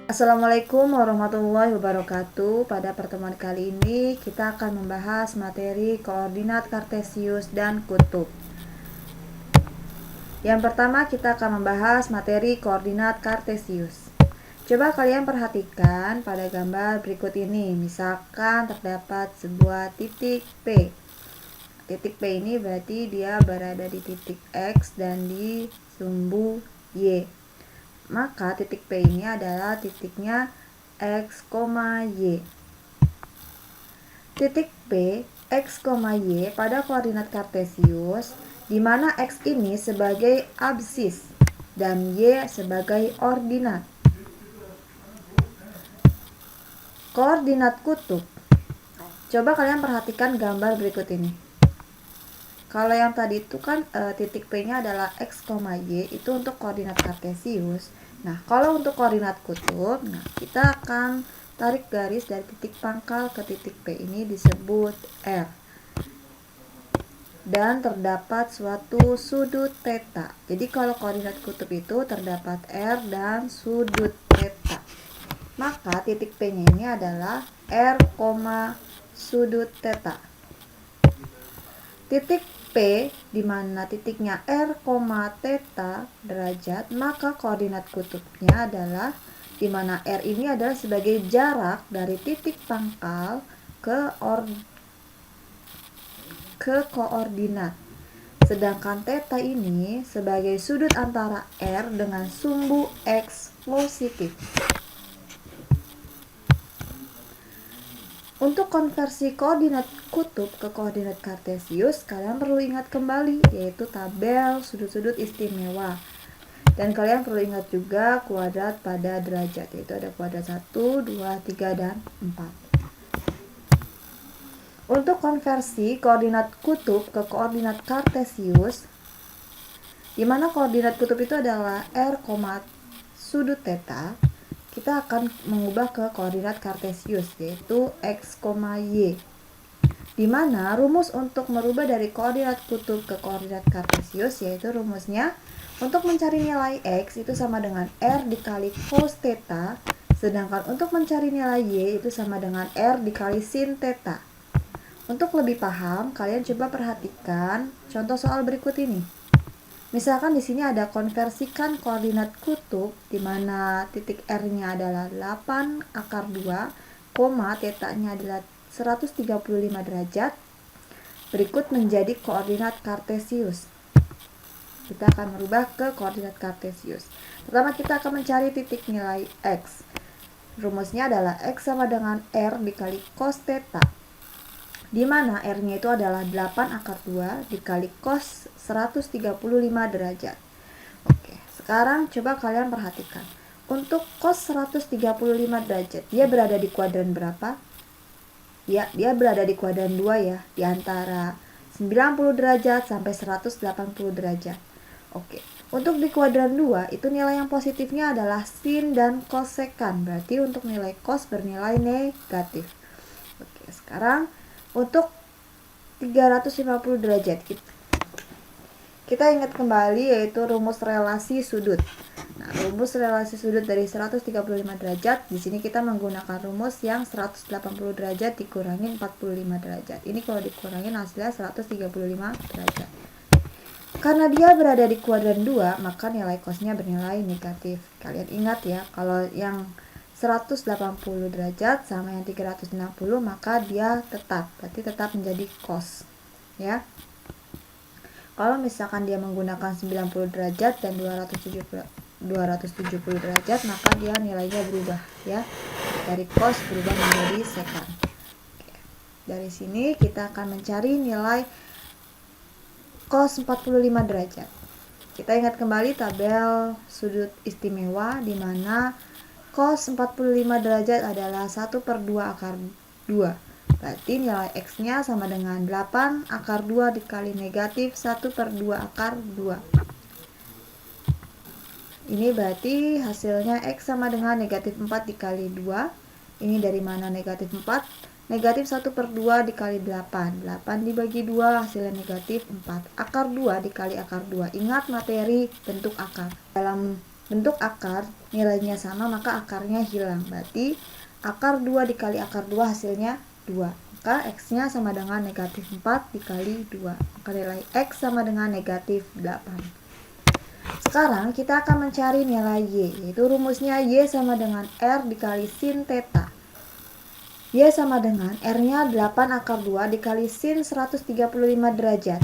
Assalamualaikum warahmatullahi wabarakatuh. Pada pertemuan kali ini kita akan membahas materi koordinat kartesius dan kutub. Yang pertama kita akan membahas materi koordinat kartesius. Coba kalian perhatikan pada gambar berikut ini. Misalkan terdapat sebuah titik P. Titik P ini berarti dia berada di titik X dan di sumbu Y. Maka titik P ini adalah titiknya X, Y. Titik P, X, Y pada koordinat kartesius, di mana X ini sebagai absis dan Y sebagai ordinat. Koordinat kutub. Coba kalian perhatikan gambar berikut ini. Kalau yang tadi itu kan titik P-nya adalah X, Y, itu untuk koordinat kartesius. Nah, kalau untuk koordinat kutub, kita akan tarik garis dari titik pangkal ke titik P ini disebut R. Dan terdapat suatu sudut theta. Jadi kalau koordinat kutub itu terdapat R dan sudut theta. Maka titik P-nya ini adalah R, sudut theta. Titik P di mana titiknya R, theta derajat, maka koordinat kutubnya adalah di mana R ini adalah sebagai jarak dari titik pangkal ke koordinat. Sedangkan theta ini sebagai sudut antara R dengan sumbu X positif. Untuk konversi koordinat kutub ke koordinat kartesius, kalian perlu ingat kembali, yaitu tabel sudut-sudut istimewa. Dan kalian perlu ingat juga kuadrat pada derajat, yaitu ada kuadrat 1, 2, 3, dan 4. Untuk konversi koordinat kutub ke koordinat kartesius, di mana koordinat kutub itu adalah R, sudut theta, kita akan mengubah ke koordinat kartesius, yaitu X, Y. Di mana rumus untuk merubah dari koordinat kutub ke koordinat kartesius, yaitu rumusnya untuk mencari nilai X itu sama dengan R dikali cos theta, sedangkan untuk mencari nilai Y itu sama dengan R dikali sin theta. Untuk lebih paham, kalian coba perhatikan contoh soal berikut ini. Misalkan di sini ada konversikan koordinat kutub di mana titik R-nya adalah 8 akar 2, theta-nya adalah 135 derajat. Berikut menjadi koordinat kartesius. Kita akan merubah ke koordinat kartesius. Pertama kita akan mencari titik nilai X. Rumusnya adalah X sama dengan R dikali cos theta, di mana R-nya itu adalah 8 akar 2 dikali cos 135 derajat. Oke, sekarang coba kalian perhatikan. Untuk cos 135 derajat, dia berada di kuadran berapa? Ya, dia berada di kuadran 2 ya, di antara 90 derajat sampai 180 derajat. Oke, untuk di kuadran 2, itu nilai yang positifnya adalah sin dan kosekan. Berarti untuk nilai cos bernilai negatif. Oke, sekarang untuk 350 derajat kita ingat kembali, yaitu rumus relasi sudut. Nah, rumus relasi sudut dari 135 derajat, di sini kita menggunakan rumus yang 180 derajat dikurangi 45 derajat. Ini kalau dikurangin hasilnya 135 derajat. Karena dia berada di kuadran 2, maka nilai cosnya bernilai negatif. Kalian ingat ya, kalau yang 180 derajat sama yang 360, maka dia tetap, berarti tetap menjadi cos ya. Kalau misalkan dia menggunakan 90 derajat dan 270 derajat, maka dia nilainya berubah ya, dari cos berubah menjadi sekan. Oke. Dari sini kita akan mencari nilai cos 45 derajat. Kita ingat kembali tabel sudut istimewa, di mana cos 45 derajat adalah 1/2 akar 2. Berarti nilai X-nya sama dengan 8 akar 2 dikali negatif 1/2 akar 2. Ini berarti hasilnya X sama dengan negatif 4 dikali 2. Ini dari mana negatif 4? Negatif 1/2 dikali 8. 8 dibagi 2 hasilnya negatif 4. Akar 2 dikali akar 2. Ingat materi bentuk akar. Dalam bentuk akar nilainya sama, maka akarnya hilang. Berarti akar 2 dikali akar 2 hasilnya 2. Maka X-nya sama dengan negatif 4 dikali 2. Maka nilai X sama dengan negatif 8. Sekarang kita akan mencari nilai Y, yaitu rumusnya Y sama dengan R dikali sin theta. Y sama dengan R-nya 8 akar 2 dikali sin 135 derajat.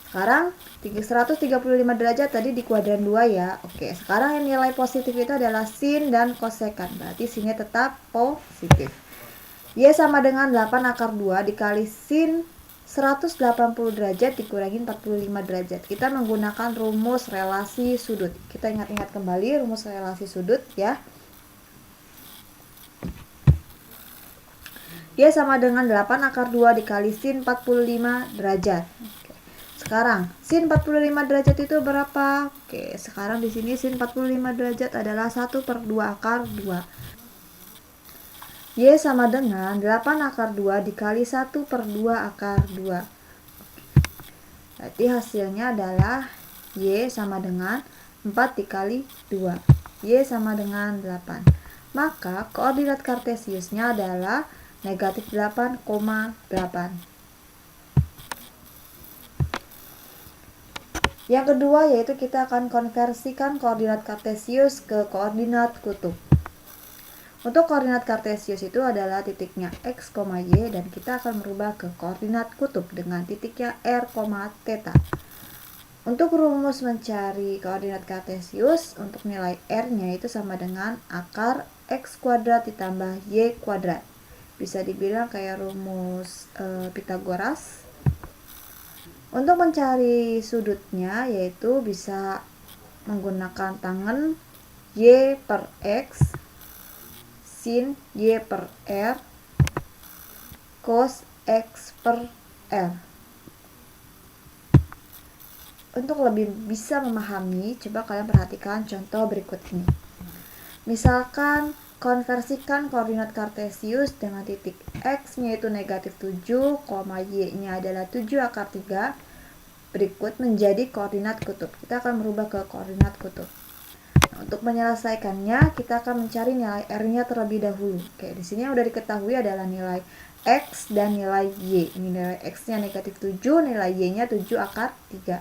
Sekarang 135 derajat tadi di kuadran 2 ya. Oke, sekarang yang nilai positif itu adalah sin dan kosekan. Berarti sinnya tetap positif. Y sama dengan 8 akar 2 dikali sin 180 derajat dikurangi 45 derajat. Kita menggunakan rumus relasi sudut. Kita ingat-ingat kembali rumus relasi sudut ya. Y sama dengan 8 akar 2 dikali sin 45 derajat. Oke. Sekarang sin 45 derajat itu berapa? Oke, sekarang di sini sin 45 derajat adalah 1/2 akar 2. Y sama dengan 8 akar 2 dikali 1/2 akar 2. Berarti hasilnya adalah Y sama dengan 4 dikali 2. Y sama dengan 8. Maka koordinat kartesiusnya adalah negatif 8,8. Yang kedua yaitu kita akan konversikan koordinat kartesius ke koordinat kutub. Untuk koordinat kartesius itu adalah titiknya X, Y dan kita akan merubah ke koordinat kutub dengan titiknya R, theta. Untuk rumus mencari koordinat kartesius, untuk nilai R-nya itu sama dengan akar X kuadrat ditambah Y kuadrat. Bisa dibilang kayak rumus Pitagoras. Untuk mencari sudutnya yaitu bisa menggunakan tangen Y per X, sin Y per R, cos X per R. Untuk lebih bisa memahami, coba kalian perhatikan contoh berikut ini. Misalkan konversikan koordinat kartesius dengan titik X-nya itu negatif 7, Y-nya adalah 7 akar 3. Berikut menjadi koordinat kutub. Kita akan merubah ke koordinat kutub. Nah, untuk menyelesaikannya, kita akan mencari nilai R-nya terlebih dahulu. Oke, di sini yang udah diketahui adalah nilai X dan nilai Y. Ini nilai X-nya negatif 7, nilai Y-nya 7 akar 3.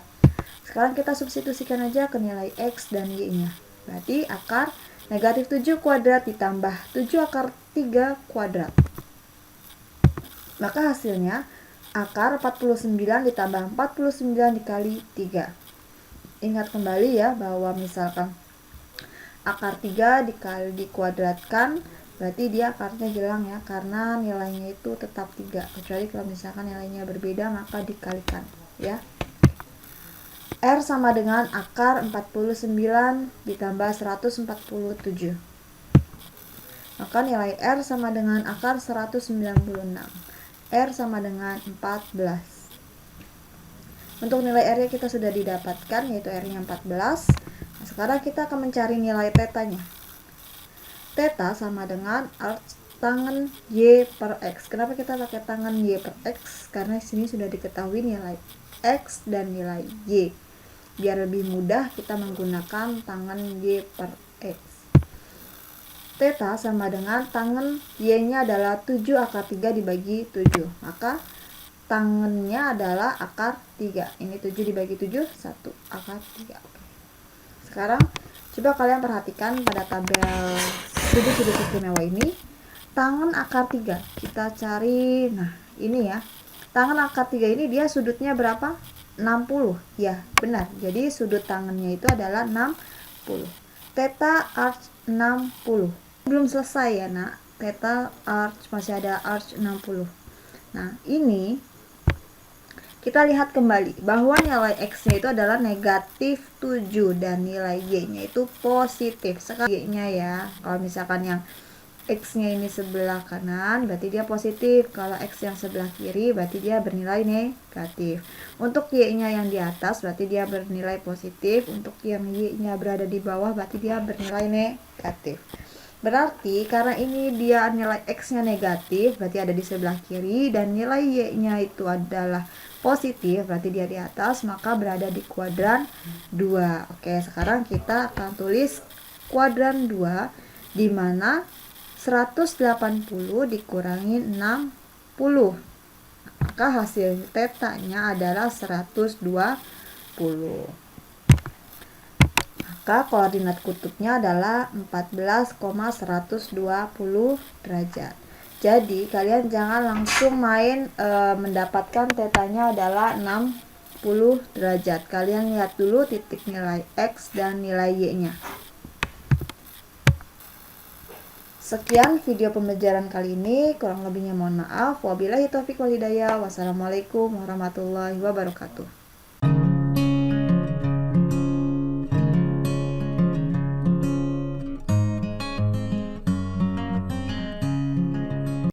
Sekarang kita substitusikan aja ke nilai X dan Y-nya. Berarti akar negatif 7 kuadrat ditambah 7 akar 3 kuadrat. Maka hasilnya akar 49 ditambah 49 dikali 3. Ingat kembali ya bahwa misalkan akar 3 dikali dikuadratkan, berarti dia akarnya hilang ya, karena nilainya itu tetap 3. Kecuali kalau misalkan nilainya berbeda maka dikalikan ya. R sama dengan akar 49 ditambah 147. Maka nilai R sama dengan akar 196. R sama dengan 14. Untuk nilai R-nya kita sudah didapatkan, yaitu R-nya 14. Nah, sekarang kita akan mencari nilai θ-nya. Θ sama dengan arcs tangen Y per X. Kenapa kita pakai tangen Y per X? Karena di sini sudah diketahui nilai X dan nilai Y. Biar lebih mudah kita menggunakan tangen Y per X. Θ sama dengan tangen Y-nya adalah 7 akar 3 dibagi 7. Maka tangennya adalah akar 3. Ini 7 dibagi 7, 1 akar 3. Sekarang coba kalian perhatikan pada tabel sudut-sudut istimewa ini. Tangen akar 3 kita cari. Nah ini ya, tangen akar 3 ini dia sudutnya berapa? 60. Ya benar, jadi sudut tangannya itu adalah 60. Theta arch 60. Belum selesai ya nak, theta arch masih ada arch 60. Nah ini kita lihat kembali bahwa nilai X-nya itu adalah negatif 7 dan nilai Y-nya itu positif. Sekarang Y-nya ya, kalau misalkan yang X-nya ini sebelah kanan berarti dia positif, kalau X yang sebelah kiri berarti dia bernilai negatif. Untuk Y-nya yang di atas berarti dia bernilai positif, untuk yang Y-nya berada di bawah berarti dia bernilai negatif. Berarti karena ini dia nilai X-nya negatif berarti ada di sebelah kiri, dan nilai Y-nya itu adalah positif, berarti dia di atas, maka berada di kuadran 2. Oke, sekarang kita akan tulis kuadran 2, di mana 180 dikurangi 60. Maka hasil tetanya adalah 120. Maka koordinat kutubnya adalah 14,120 derajat. Jadi kalian jangan langsung main mendapatkan tetanya adalah 60 derajat. Kalian lihat dulu titik nilai X dan nilai Y-nya. Sekian video pembelajaran kali ini, kurang lebihnya mohon maaf. Wabillahi taufiq wal hidayah. Wassalamualaikum warahmatullahi wabarakatuh.